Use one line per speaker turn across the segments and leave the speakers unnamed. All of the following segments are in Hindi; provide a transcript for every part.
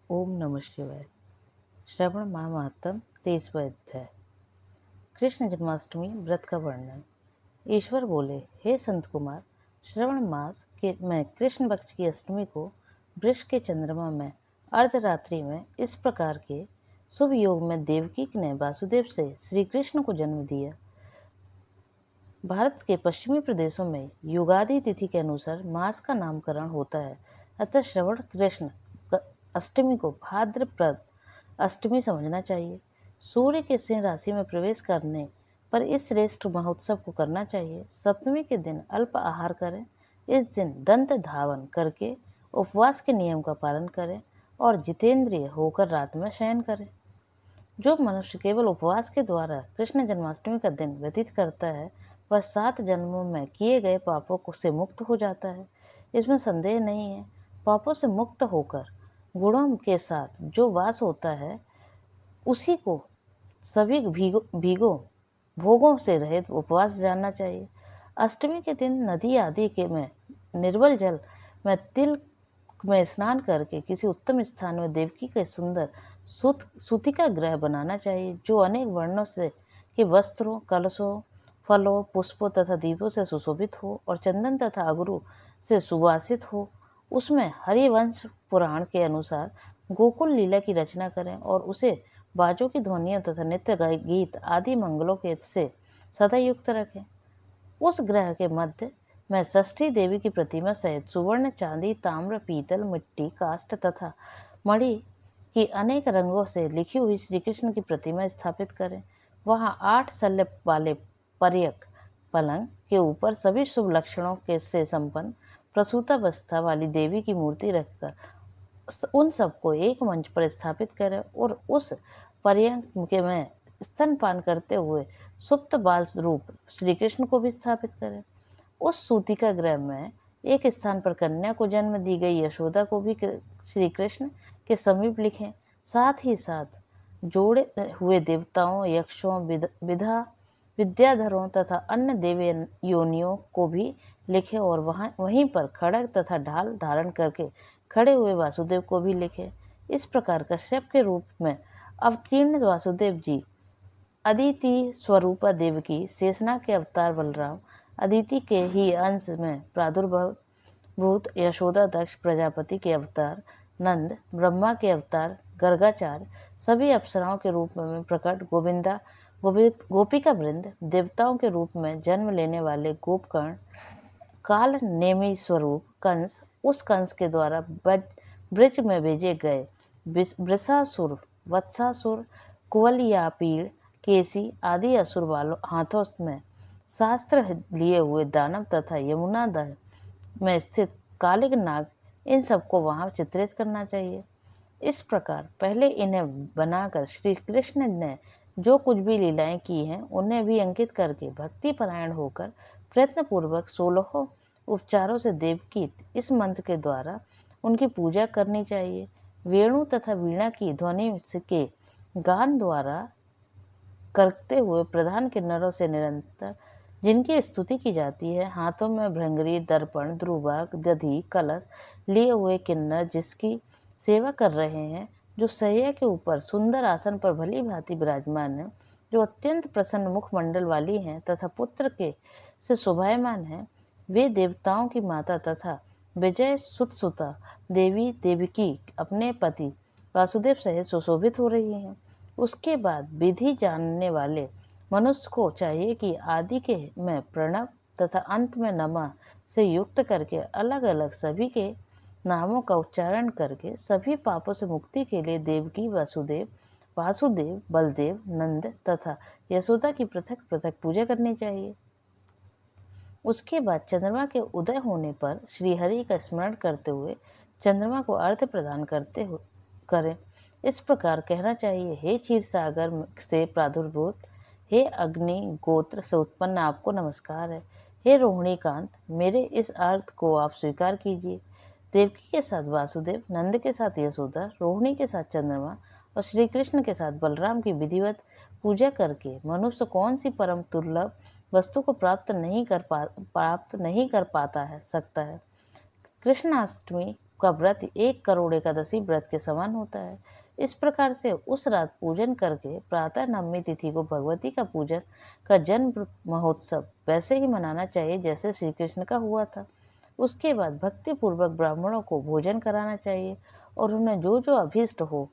ओम नमः शिवाय। श्रवण महात्म 23वां अध्याय। कृष्ण जन्माष्टमी व्रत का वर्णन। ईश्वर बोले, हे संत कुमार, श्रवण मास के मैं कृष्ण पक्ष की अष्टमी को वृष के चंद्रमा में अर्धरात्रि में इस प्रकार के शुभ योग में देवकी ने वासुदेव से श्री कृष्ण को जन्म दिया। भारत के पश्चिमी प्रदेशों में युगादि तिथि के अनुसार मास का नामकरण होता है। अतः श्रवण कृष्ण अष्टमी को भाद्रपद अष्टमी समझना चाहिए। सूर्य के सिंह राशि में प्रवेश करने पर इस श्रेष्ठ महोत्सव को करना चाहिए। सप्तमी के दिन अल्प आहार करें। इस दिन दंत धावन करके उपवास के नियम का पालन करें और जितेंद्रिय होकर रात में शयन करें। जो मनुष्य केवल उपवास के द्वारा कृष्ण जन्माष्टमी का दिन व्यतीत करता है, वह 7 जन्मों में किए गए पापों से मुक्त हो जाता है। इसमें संदेह नहीं है। पापों से मुक्त होकर गुणों के साथ जो वास होता है, उसी को सभी भोगों से रहित उपवास जानना चाहिए। अष्टमी के दिन नदी आदि के में निर्मल जल में तिल में स्नान करके किसी उत्तम स्थान में देवकी के सुंदर सूतिका ग्रह बनाना चाहिए, जो अनेक वर्णों से के वस्त्रों, कलशों, फलों, पुष्पों तथा दीपों से सुशोभित हो और चंदन तथा अगरू से सुवासित हो। उसमें हरिवंश पुराण के अनुसार गोकुल लीला की रचना करें और उसे बाजों की ध्वनियों तथा नित्य गीत आदि मंगलों के से सदा युक्त रखें। उस ग्रह के मध्य में षष्ठी देवी की प्रतिमा सहित सुवर्ण, चांदी, ताम्र, पीतल, मिट्टी, काष्ठ तथा मणि की अनेक रंगों से लिखी हुई श्री कृष्ण की प्रतिमा स्थापित करें। वहां 8 शल्य वाले पर्यक पलंग के ऊपर सभी शुभ लक्षणों के से संपन्न प्रसूतावस्था वाली देवी की मूर्ति रखकर उन सबको एक मंच पर स्थापित करें और उस पर्यंक के में स्तनपान करते हुए सुप्त बाल रूप श्री कृष्ण को भी स्थापित करें। उस सूतिका ग्रह में एक स्थान पर कन्या को जन्म दी गई यशोदा को भी श्री कृष्ण के समीप लिखें। साथ ही साथ जोड़े हुए देवताओं, यक्षों, विद्याधरों तथा अन्य देवी योनियों को भी लिखें और वहीं पर खड़ग तथा ढाल धारण करके खड़े हुए वासुदेव को भी लिखे। इस प्रकार कश्यप के रूप में अवतीर्ण वासुदेव जी, अदिति स्वरूपा देवकी, शेषनाग के अवतार बलराम, अदिति के ही अंश में प्रादुर्भूत यशोदा, दक्ष प्रजापति के अवतार नंद, ब्रह्मा के अवतार गर्गाचार्य, सभी अप्सराओं के रूप में प्रकट गोविंदा, गोपिका वृंद, देवताओं के रूप में जन्म लेने वाले गोपकर्ण, काल नेमी स्वरूप कंस, उस कंस के द्वारा ब्रज में भेजे गए वृषासुर, वत्सासुर, कुवलयापीड़, केसी आदि असुर वालों हाथों में शास्त्र लिए हुए दानव तथा यमुना दह में स्थित कालिक नाग, इन सबको वहां चित्रित करना चाहिए। इस प्रकार पहले इन्हें बनाकर श्री कृष्ण ने जो कुछ भी लीलाएं की हैं, उन्हें भी अंकित करके भक्ति परायण होकर प्रयत्न पूर्वक 16 उपचारों से देवकी इस मंत्र के द्वारा उनकी पूजा करनी चाहिए। वेणु तथा वीणा की ध्वनि के गान द्वारा करते हुए प्रधान किन्नरों से निरंतर जिनकी स्तुति की जाती है, हाथों में भृंगरी, दर्पण, ध्रुवा, दधि, कलश लिए हुए किन्नर जिसकी सेवा कर रहे हैं, जो सैया के ऊपर सुंदर आसन पर भली भांति विराजमान है, जो अत्यंत प्रसन्न मुखमंडल वाली हैं तथा पुत्र के से शोभायमान है, वे देवताओं की माता तथा विजय सुतसुता देवी देवकी अपने पति वासुदेव सहित सुशोभित हो रही हैं। उसके बाद विधि जानने वाले मनुष्य को चाहिए कि आदि के में प्रणव तथा अंत में नमः से युक्त करके अलग अलग सभी के नामों का उच्चारण करके सभी पापों से मुक्ति के लिए देवकी, वासुदेव, बलदेव, नंद तथा यशोदा की पृथक पृथक पूजा करनी चाहिए। उसके बाद चंद्रमा के उदय होने पर श्री हरि का स्मरण करते हुए चंद्रमा को अर्घ्य प्रदान करें। इस प्रकार कहना चाहिए, हे क्षीर सागर से प्रादुर्भूत, हे अग्नि गोत्र से उत्पन्न, आपको नमस्कार है। हे रोहिणीकांत, मेरे इस अर्घ को आप स्वीकार कीजिए। देवकी के साथ वासुदेव, नंद के साथ यशोदा, रोहिणी के साथ चंद्रमा और श्री कृष्ण के साथ बलराम की विधिवत पूजा करके मनुष्य कौन सी परम दुर्लभ वस्तु को प्राप्त नहीं कर पाता है सकता है। कृष्णाष्टमी का व्रत 1 करोड़ एकादशी व्रत के समान होता है। इस प्रकार से उस रात पूजन करके प्रातः नवमी तिथि को भगवती का पूजन का जन्म महोत्सव वैसे ही मनाना चाहिए जैसे श्री कृष्ण का हुआ था। उसके बाद भक्ति पूर्वक ब्राह्मणों को भोजन कराना चाहिए और उन्हें जो जो अभीष्ट हो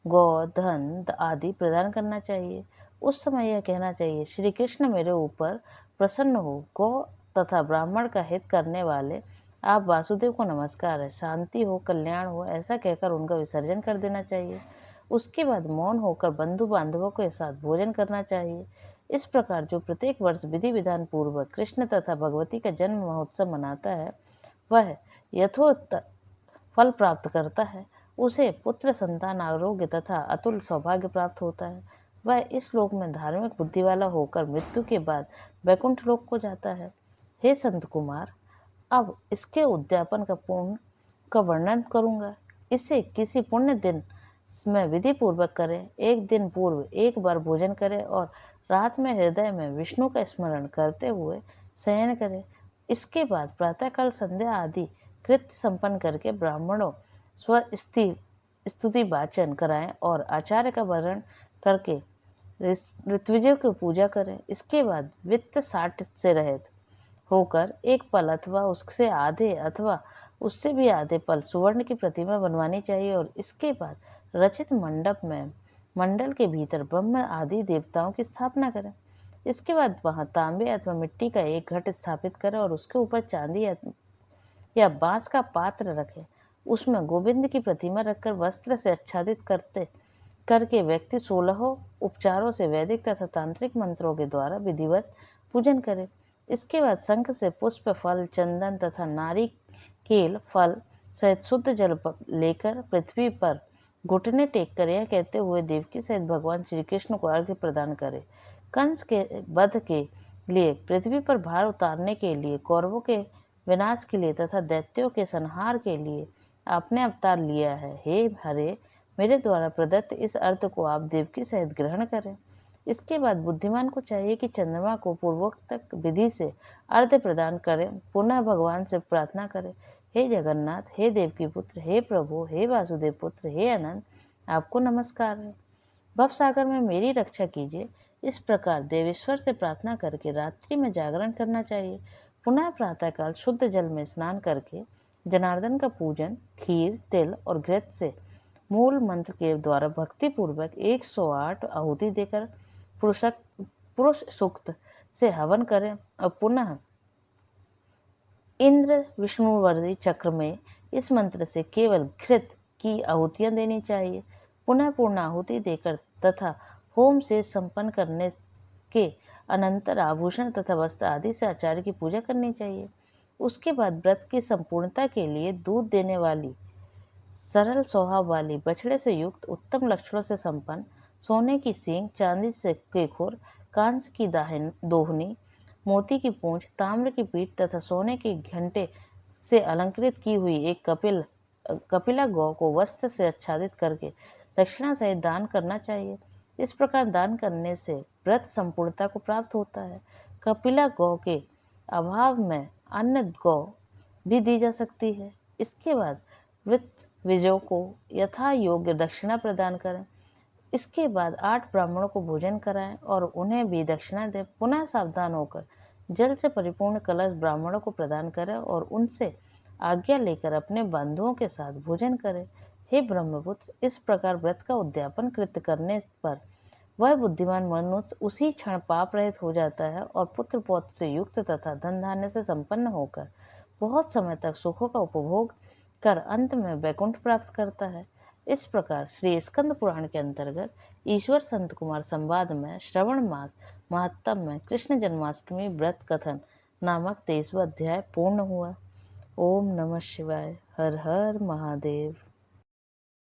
गौ धन आदि प्रदान करना चाहिए। उस समय यह कहना चाहिए, श्री कृष्ण मेरे ऊपर प्रसन्न हो, गौ तथा ब्राह्मण का हित करने वाले आप वासुदेव को नमस्कार है, शांति हो, कल्याण हो, ऐसा कहकर उनका विसर्जन कर देना चाहिए। उसके बाद मौन होकर बंधु बांधवों के साथ भोजन करना चाहिए। इस प्रकार जो प्रत्येक वर्ष विधि विधान पूर्वक कृष्ण तथा भगवती का जन्म महोत्सव मनाता है वह यथोक्त फल प्राप्त करता है। उसे पुत्र संतान आरोग्य तथा अतुल सौभाग्य प्राप्त होता है। वह इस लोक में धार्मिक बुद्धि वाला होकर मृत्यु के बाद वैकुंठ लोक को जाता है। हे संत कुमार, अब इसके उद्यापन का वर्णन करूंगा। इसे किसी पुण्य दिन में विधि पूर्वक करें। एक दिन पूर्व एक बार भोजन करें और रात में हृदय में विष्णु का स्मरण करते हुए शयन करें। इसके बाद प्रातःकाल संध्या आदि कृत्य संपन्न करके ब्राह्मणों स्तुति वाचन कराएं और आचार्य का वर्ण करके ऋत्विजों की पूजा करें। इसके बाद वित्त 60 से रहित होकर एक पल अथवा उससे आधे अथवा उससे भी आधे पल सुवर्ण की प्रतिमा बनवानी चाहिए और इसके बाद रचित मंडप में मंडल के भीतर ब्रह्म आदि देवताओं की स्थापना करें। इसके बाद वहां तांबे अथवा मिट्टी का एक घट स्थापित करें और उसके ऊपर चांदी या बांस का पात्र रखें। उसमें गोविंद की प्रतिमा रखकर वस्त्र से आच्छादित करके व्यक्ति 16 उपचारों से वैदिक तथा तांत्रिक मंत्रों के द्वारा विधिवत पूजन करे। इसके बाद शंख से पुष्प फल चंदन तथा नारिकेल फल सहित शुद्ध जल लेकर पृथ्वी पर घुटने टेक कर यह कहते हुए देवकी सहित भगवान श्री कृष्ण को अर्घ्य प्रदान करे। कंस के वध के लिए, पृथ्वी पर भार उतारने के लिए, कौरवों के विनाश के लिए तथा दैत्यों के संहार के लिए आपने अवतार लिया है। हे हरे, मेरे द्वारा प्रदत्त इस अर्थ को आप देवकी सहित ग्रहण करें। इसके बाद बुद्धिमान को चाहिए कि चंद्रमा को पूर्वोक्त विधि से अर्घ्य प्रदान करें, पुनः भगवान से प्रार्थना करें, हे जगन्नाथ, हे देवकी पुत्र, हे प्रभु, हे वासुदेव पुत्र, हे अनंत, आपको नमस्कार है। भवसागर में मेरी रक्षा कीजिए। इस प्रकार देवेश्वर से प्रार्थना करके रात्रि में जागरण करना चाहिए। पुनः प्रातःकाल शुद्ध जल में स्नान करके जनार्दन का पूजन खीर तिल और घृत से मूल मंत्र के द्वारा भक्ति पूर्वक 108 आहुति देकर पुरुष सूक्त से हवन करें और पुनः इंद्र विष्णुवर्दी चक्र में इस मंत्र से केवल घृत की आहुतियां देनी चाहिए। पुनः पूर्ण आहुति देकर तथा होम से संपन्न करने के अनंतर आभूषण तथा वस्त्र आदि से आचार्य की पूजा करनी चाहिए। उसके बाद व्रत की संपूर्णता के लिए दूध देने वाली सरल स्वभाव वाली बछड़े से युक्त उत्तम लक्षणों से संपन्न सोने की सींग, चांदी से केखोर, कांस की दोहनी, मोती की पूंछ, ताम्र की पीठ तथा सोने के घंटे से अलंकृत की हुई एक कपिला गौ को वस्त्र से आच्छादित करके दक्षिणा सहित दान करना चाहिए। इस प्रकार दान करने से व्रत संपूर्णता को प्राप्त होता है। कपिला गौ के अभाव में अन्य गौ भी दी जा सकती है। इसके बाद वृत्त विजयों को यथा योग्य दक्षिणा प्रदान करें। इसके बाद 8 ब्राह्मणों को भोजन कराएं और उन्हें भी दक्षिणा दें। पुनः सावधान होकर जल से परिपूर्ण कलश ब्राह्मणों को प्रदान करें और उनसे आज्ञा लेकर अपने बंधुओं के साथ भोजन करें। हे ब्रह्मपुत्र, इस प्रकार व्रत का उद्यापन कृत्य करने पर वह बुद्धिमान मनुष्य उसी क्षण पाप रहित हो जाता है और पुत्र पौत्र से युक्त तथा धन धान्य से संपन्न होकर बहुत समय तक सुखों का उपभोग कर अंत में वैकुंठ प्राप्त करता है। इस प्रकार श्री स्कंद पुराण के अंतर्गत ईश्वर संत कुमार संवाद में श्रवण मास महात्म में कृष्ण जन्माष्टमी व्रत कथन नामक 23वां अध्याय पूर्ण हुआ। ओम नमः शिवाय। हर हर महादेव।